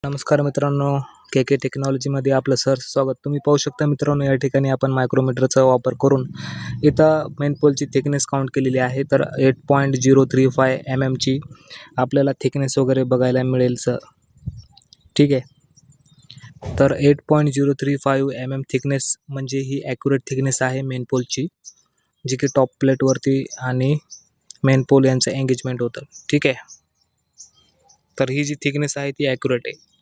नमस्कार मित्रांनो, के के टेक्नॉलॉजीमध्ये आपलं सहर्ष स्वागत. तुम्ही पाहू शकता मित्रांनो, या ठिकाणी आपण मायक्रोमीटरचा वापर करून इथं मेन पोलची थिकनेस काउंट केलेली आहे. तर 8.035 mm आपल्याला थिकनेस वगैरे बघायला मिळेल ठीक आहे. तर 8.035 mm थिकनेस म्हणजे ही ॲक्युरेट थिकनेस आहे मेन पोलची, जी की टॉप प्लेटवरती आणि मेन पोल यांचं एंगेजमेंट होतं. ठीक आहे. तर ही जी थिकनेस आहे ती ॲक्युरेट आहे.